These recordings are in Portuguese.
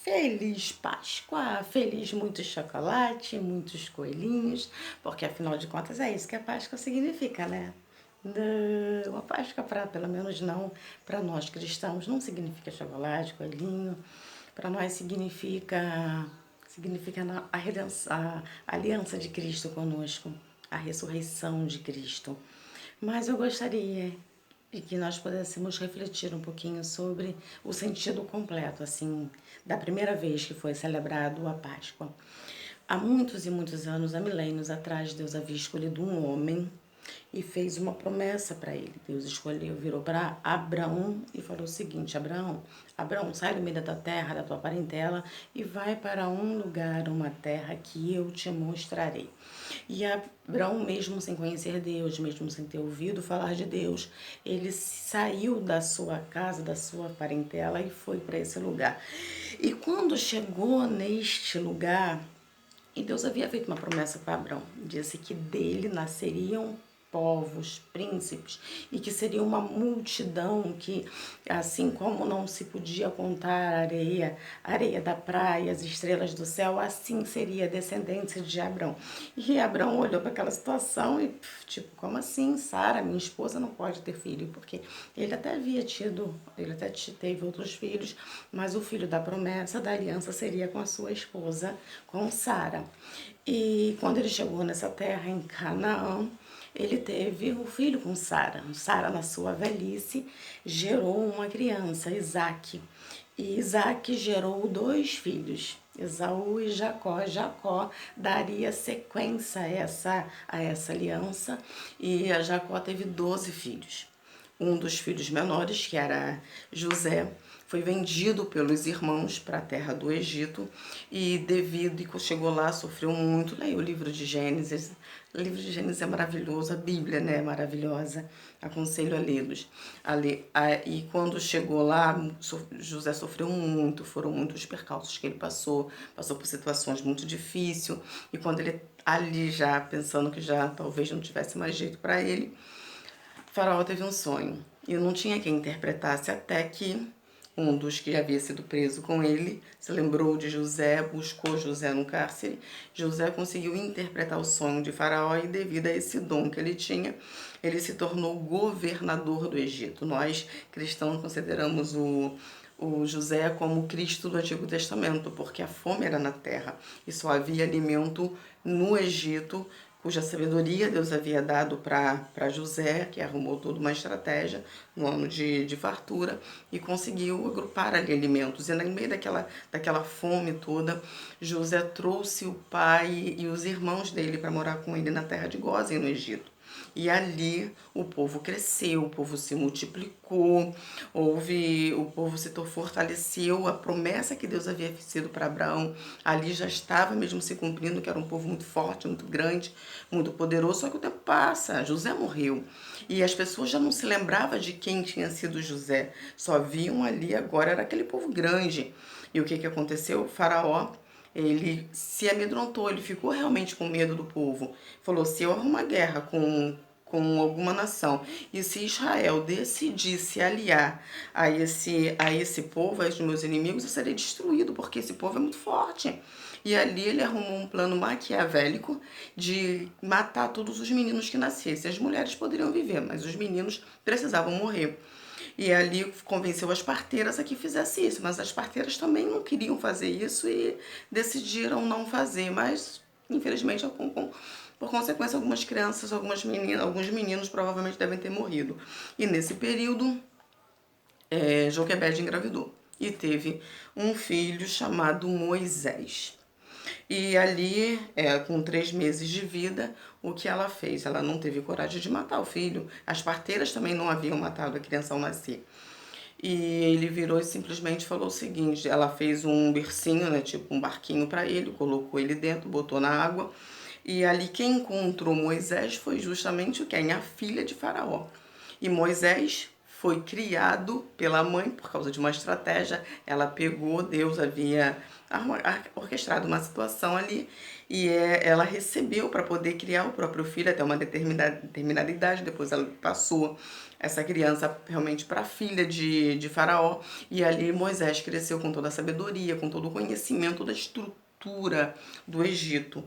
Feliz Páscoa, feliz muito chocolate, muitos coelhinhos, porque afinal de contas é isso que a Páscoa significa, né? Uma Páscoa, pelo menos não para nós cristãos, não significa chocolate, coelhinho. Para nós significa a aliança de Cristo conosco, a ressurreição de Cristo. Mas eu gostaria de que nós pudéssemos refletir um pouquinho sobre o sentido completo, assim, da primeira vez que foi celebrado a Páscoa. Há muitos e muitos anos, há milênios atrás, Deus havia escolhido um homem e fez uma promessa para ele. Deus escolheu, virou para Abraão e falou o seguinte: Abraão, sai do meio da tua terra, da tua parentela e vai para um lugar, uma terra que eu te mostrarei. E Abraão, mesmo sem conhecer Deus, mesmo sem ter ouvido falar de Deus, ele saiu da sua casa, da sua parentela e foi para esse lugar. E quando chegou neste lugar, e Deus havia feito uma promessa para Abraão, disse que dele nasceriam povos, príncipes, e que seria uma multidão que, assim como não se podia contar a areia da praia, as estrelas do céu, assim seria a descendência de Abraão. E Abraão olhou para aquela situação e, tipo, como assim, Sara, minha esposa, não pode ter filho? Porque ele até teve outros filhos, mas o filho da promessa, da aliança, seria com a sua esposa, com Sara. E quando ele chegou nessa terra, em Canaã, ele teve o filho com Sara. Sara, na sua velhice, gerou uma criança, Isaque. E Isaque gerou dois filhos, Esaú e Jacó. Jacó daria sequência a essa aliança e a Jacó teve 12 filhos. Um dos filhos menores, que era José, foi vendido pelos irmãos para a terra do Egito e chegou lá, sofreu muito. Leia o livro de Gênesis. O livro de Gênesis é maravilhoso, a Bíblia, né, é maravilhosa. Aconselho a lê-los. E quando chegou lá, José sofreu muito, foram muitos percalços que ele passou por situações muito difíceis. E quando ele ali já pensando que já talvez não tivesse mais jeito para ele, Faraó teve um sonho e não tinha quem interpretasse, até que um dos que havia sido preso com ele se lembrou de José, buscou José no cárcere. José conseguiu interpretar o sonho de Faraó e, devido a esse dom que ele tinha, ele se tornou governador do Egito. Nós, cristãos, consideramos o José como o Cristo do Antigo Testamento, porque a fome era na terra e só havia alimento no Egito, cuja sabedoria Deus havia dado para José, que arrumou toda uma estratégia no ano de fartura e conseguiu agrupar ali alimentos. E no meio daquela fome toda, José trouxe o pai e os irmãos dele para morar com ele na terra de Gósen, no Egito. E ali o povo cresceu, o povo se multiplicou, o povo se fortaleceu, a promessa que Deus havia sido para Abraão ali já estava mesmo se cumprindo, que era um povo muito forte, muito grande, muito poderoso. Só que o tempo passa, José morreu e as pessoas já não se lembravam de quem tinha sido José, só viam ali agora era aquele povo grande. E o que aconteceu? O Faraó, ele se amedrontou, ele ficou realmente com medo do povo. Falou: se eu arrumar guerra com alguma nação e se Israel decidir se aliar a esse povo, aos meus inimigos, eu serei destruído, porque esse povo é muito forte. E ali ele arrumou um plano maquiavélico de matar todos os meninos que nascessem. As mulheres poderiam viver, mas os meninos precisavam morrer. E ali convenceu as parteiras a que fizesse isso, mas as parteiras também não queriam fazer isso e decidiram não fazer, mas infelizmente por consequência algumas crianças, alguns meninos provavelmente devem ter morrido. E nesse período, Joquebede engravidou e teve um filho chamado Moisés. E ali, com 3 meses de vida, o que ela fez? Ela não teve coragem de matar o filho. As parteiras também não haviam matado a criança ao nascer. E ele virou e simplesmente falou o seguinte: ela fez um bercinho, né, tipo um barquinho para ele, colocou ele dentro, botou na água. E ali quem encontrou Moisés foi justamente quem? A filha de Faraó. E Moisés foi criado pela mãe por causa de uma estratégia. Ela pegou, Deus havia orquestrado uma situação ali e ela recebeu para poder criar o próprio filho até uma determinada idade. Depois ela passou essa criança realmente para a filha de Faraó. E ali Moisés cresceu com toda a sabedoria, com todo o conhecimento da estrutura do Egito.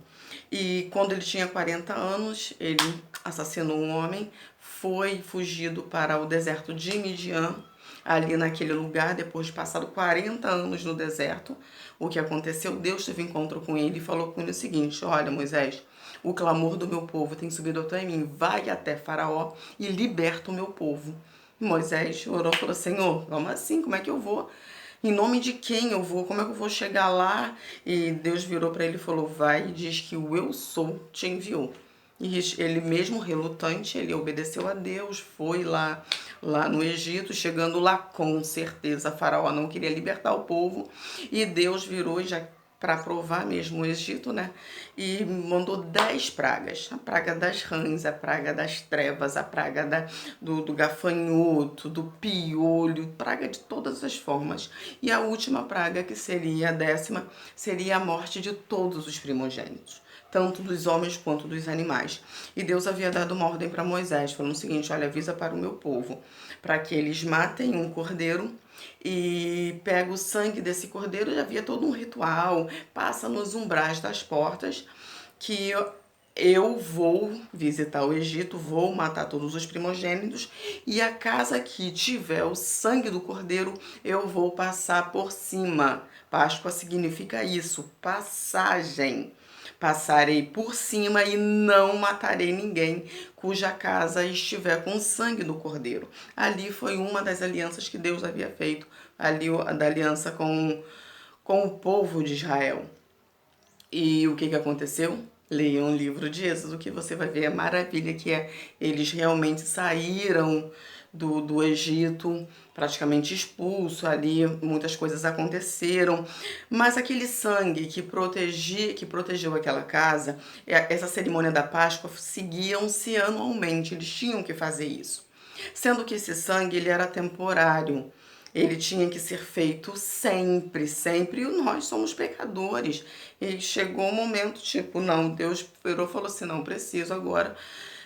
E quando ele tinha 40 anos, ele assassinou um homem, foi fugido para o deserto de Midian, ali naquele lugar, depois de passado 40 anos no deserto. O que aconteceu? Deus teve encontro com ele e falou com ele o seguinte: olha, Moisés, o clamor do meu povo tem subido até mim, vai até Faraó e liberta o meu povo. Moisés orou e falou: Senhor, como assim? Como é que eu vou? Em nome de quem eu vou? Como é que eu vou chegar lá? E Deus virou para ele e falou: vai e diz que o eu sou te enviou. E ele mesmo relutante, ele obedeceu a Deus, foi lá no Egito, chegando lá com certeza Faraó não queria libertar o povo, e Deus virou e já para provar mesmo o Egito, né? E mandou 10 pragas. A praga das rãs, a praga das trevas, a praga do gafanhoto, do piolho, praga de todas as formas. E a última praga, que seria a 10ª, seria a morte de todos os primogênitos, tanto dos homens quanto dos animais. E Deus havia dado uma ordem para Moisés, falando o seguinte: olha, avisa para o meu povo, para que eles matem um cordeiro e pega o sangue desse cordeiro. E havia todo um ritual, passa nos umbrais das portas, que eu vou visitar o Egito, vou matar todos os primogênitos, e a casa que tiver o sangue do cordeiro, eu vou passar por cima. Páscoa significa isso, passagem. Passarei por cima e não matarei ninguém cuja casa estiver com o sangue do cordeiro. Ali foi uma das alianças que Deus havia feito, ali da aliança com o povo de Israel. E o que aconteceu? Leia um livro de Êxodo que você vai ver a maravilha que é. Eles realmente saíram do Egito, praticamente expulso ali, muitas coisas aconteceram, mas aquele sangue que protegeu aquela casa, essa cerimônia da Páscoa, seguiam-se anualmente, eles tinham que fazer isso. Sendo que esse sangue, ele era temporário, ele tinha que ser feito sempre, sempre, e nós somos pecadores. E chegou um momento, tipo, não, Deus virou e falou assim: não, preciso agora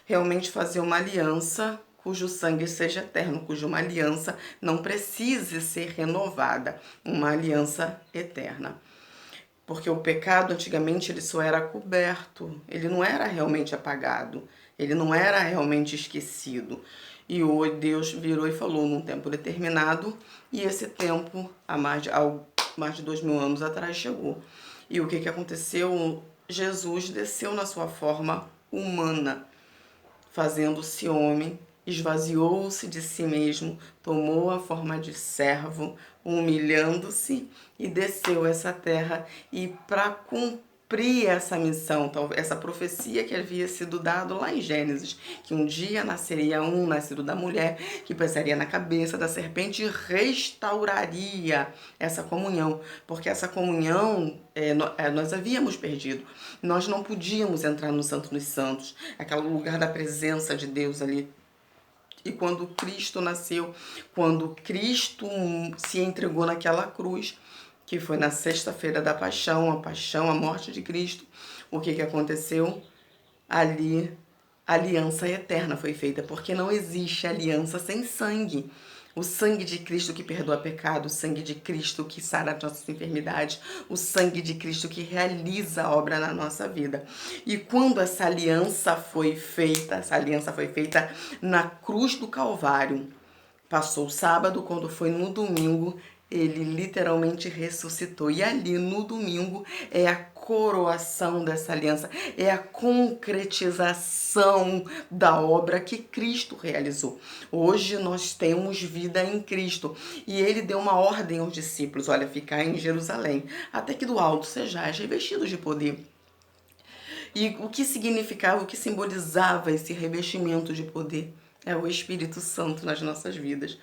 realmente fazer uma aliança cujo sangue seja eterno, cuja uma aliança não precise ser renovada, uma aliança eterna. Porque o pecado antigamente ele só era coberto, ele não era realmente apagado, ele não era realmente esquecido. E hoje Deus virou e falou num tempo determinado, e esse tempo, há mais de 2000 anos atrás, chegou. E o que aconteceu? Jesus desceu na sua forma humana, fazendo-se homem, esvaziou-se de si mesmo, tomou a forma de servo, humilhando-se e desceu essa terra. E para cumprir essa missão, essa profecia que havia sido dada lá em Gênesis, que um dia nasceria um nascido da mulher, que pesaria na cabeça da serpente e restauraria essa comunhão, porque essa comunhão nós havíamos perdido. Nós não podíamos entrar no Santo dos Santos, aquele lugar da presença de Deus ali. E quando Cristo nasceu, quando Cristo se entregou naquela cruz, que foi na sexta-feira da paixão, a morte de Cristo, o que aconteceu? Ali, a aliança eterna foi feita, porque não existe aliança sem sangue. O sangue de Cristo que perdoa pecado, o sangue de Cristo que sara as nossas enfermidades, o sangue de Cristo que realiza a obra na nossa vida. E quando essa aliança foi feita na cruz do Calvário. Passou o sábado, quando foi no domingo, ele literalmente ressuscitou. E ali no domingo é a coroação dessa aliança, é a concretização da obra que Cristo realizou. Hoje nós temos vida em Cristo e ele deu uma ordem aos discípulos: olha, ficar em Jerusalém, até que do alto sejais revestidos de poder. E o que significava, o que simbolizava esse revestimento de poder? É o Espírito Santo nas nossas vidas.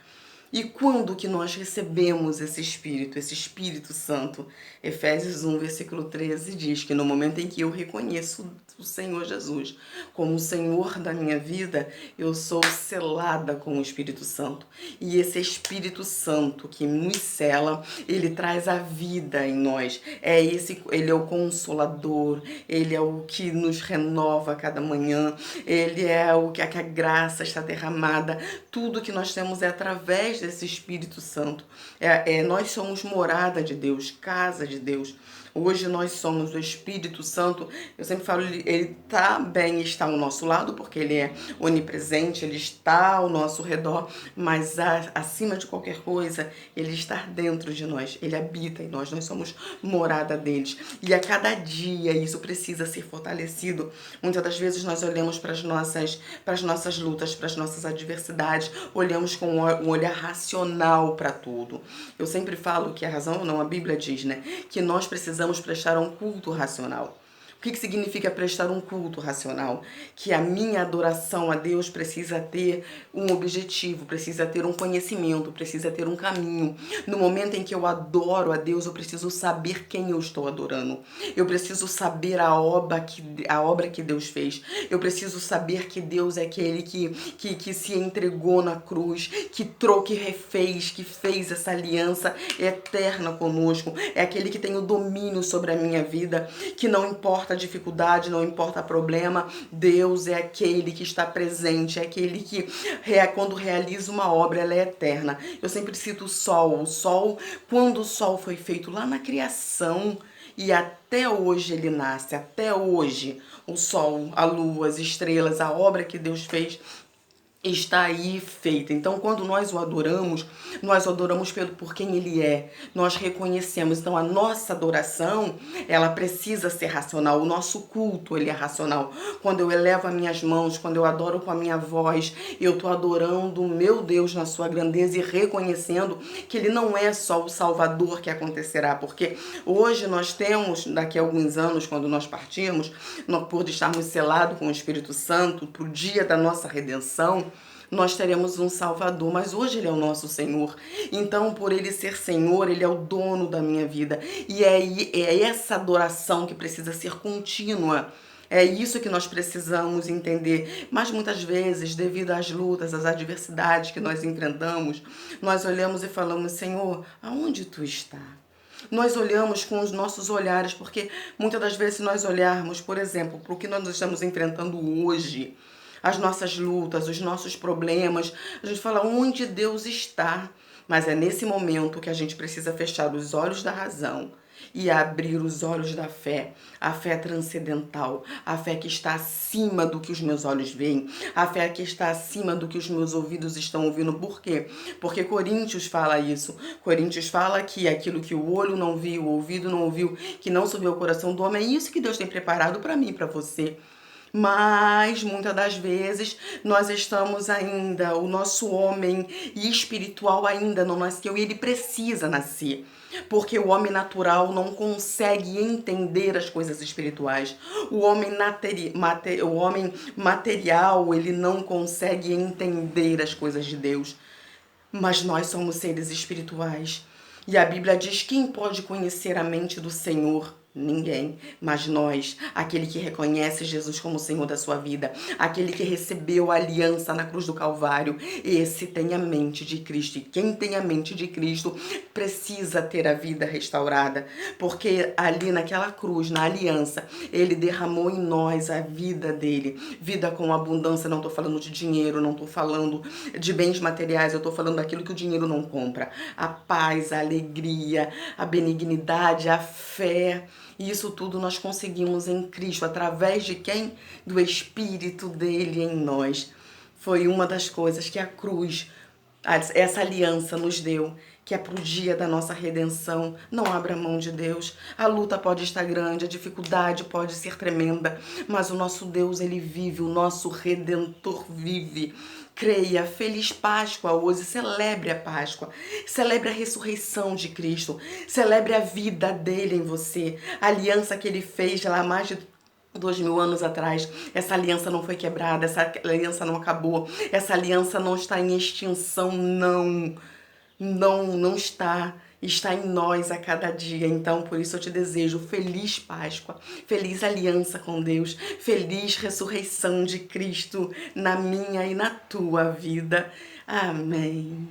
E quando que nós recebemos esse Espírito Santo? Efésios 1, versículo 13 diz que no momento em que eu reconheço o Senhor Jesus como o Senhor da minha vida, eu sou selada com o Espírito Santo. E esse Espírito Santo que nos sela, ele traz a vida em nós. Ele é o consolador, ele é o que nos renova a cada manhã, ele é o que a graça está derramada. Tudo que nós temos é através desse Espírito Santo. Nós somos morada de Deus, casa de Deus. Hoje nós somos o Espírito Santo. Eu sempre falo, ele também está ao nosso lado, porque ele é onipresente, ele está ao nosso redor, mas acima de qualquer coisa, ele está dentro de nós, ele habita em nós, nós somos morada deles. E a cada dia isso precisa ser fortalecido. Muitas das vezes nós olhamos para as nossas lutas, para as nossas adversidades, olhamos com um olhar racional para tudo. Eu sempre falo que a razão, não, a Bíblia diz, né, que nós precisamos prestar um culto racional. O que significa prestar um culto racional? Que a minha adoração a Deus precisa ter um objetivo, precisa ter um conhecimento, precisa ter um caminho. No momento em que eu adoro a Deus, eu preciso saber quem eu estou adorando. Eu preciso saber a obra que Deus fez. Eu preciso saber que Deus é aquele que se entregou na cruz, que refez, que fez essa aliança eterna conosco. É aquele que tem o domínio sobre a minha vida, que não importa a dificuldade, não importa problema, Deus é aquele que está presente, é aquele que quando realiza uma obra, ela é eterna. Eu sempre cito o sol, quando o sol foi feito lá na criação, e até hoje ele nasce, até hoje o sol, a lua, as estrelas, a obra que Deus fez está aí feita. Então, quando nós o adoramos por quem ele é. Nós reconhecemos. Então, a nossa adoração, ela precisa ser racional. O nosso culto, ele é racional. Quando eu elevo as minhas mãos, quando eu adoro com a minha voz, eu estou adorando o meu Deus na sua grandeza e reconhecendo que ele não é só o Salvador que acontecerá. Porque hoje nós temos, daqui a alguns anos, quando nós partirmos, por estarmos selados com o Espírito Santo, para o dia da nossa redenção, nós teremos um Salvador, mas hoje ele é o nosso Senhor. Então, por ele ser Senhor, ele é o dono da minha vida. E é essa adoração que precisa ser contínua. É isso que nós precisamos entender. Mas muitas vezes, devido às lutas, às adversidades que nós enfrentamos, nós olhamos e falamos: Senhor, aonde tu está? Nós olhamos com os nossos olhares, porque muitas das vezes, se nós olharmos, por exemplo, para o que nós estamos enfrentando hoje, as nossas lutas, os nossos problemas, a gente fala: onde Deus está? Mas é nesse momento que a gente precisa fechar os olhos da razão e abrir os olhos da fé, a fé transcendental, a fé que está acima do que os meus olhos veem, a fé que está acima do que os meus ouvidos estão ouvindo. Por quê? Porque Coríntios fala isso. Coríntios fala que aquilo que o olho não viu, o ouvido não ouviu, que não subiu ao coração do homem, é isso que Deus tem preparado para mim e para você. Mas muitas das vezes nós estamos ainda, o nosso homem espiritual ainda não nasceu e ele precisa nascer. Porque o homem natural não consegue entender as coisas espirituais. O homem material, ele não consegue entender as coisas de Deus. Mas nós somos seres espirituais. E a Bíblia diz: quem pode conhecer a mente do Senhor? Ninguém, mas nós, aquele que reconhece Jesus como o Senhor da sua vida, aquele que recebeu a aliança na cruz do Calvário, esse tem a mente de Cristo. E quem tem a mente de Cristo precisa ter a vida restaurada, porque ali naquela cruz, na aliança, ele derramou em nós a vida dele, vida com abundância. Não estou falando de dinheiro, não estou falando de bens materiais, eu estou falando daquilo que o dinheiro não compra: a paz, a alegria, a benignidade, a fé. E isso tudo nós conseguimos em Cristo, através de quem? Do Espírito dele em nós. Foi uma das coisas que a cruz, essa aliança nos deu, que é pro dia da nossa redenção. Não abra mão de Deus. A luta pode estar grande, a dificuldade pode ser tremenda, mas o nosso Deus, ele vive, o nosso Redentor vive. Creia. Feliz Páscoa hoje, celebre a Páscoa, celebre a ressurreição de Cristo, celebre a vida dele em você, a aliança que ele fez lá há mais de 2000 anos atrás. Essa aliança não foi quebrada, essa aliança não acabou, essa aliança não está em extinção, não. não está, está em nós a cada dia. Então, por isso eu te desejo feliz Páscoa, feliz aliança com Deus, feliz ressurreição de Cristo na minha e na tua vida. Amém.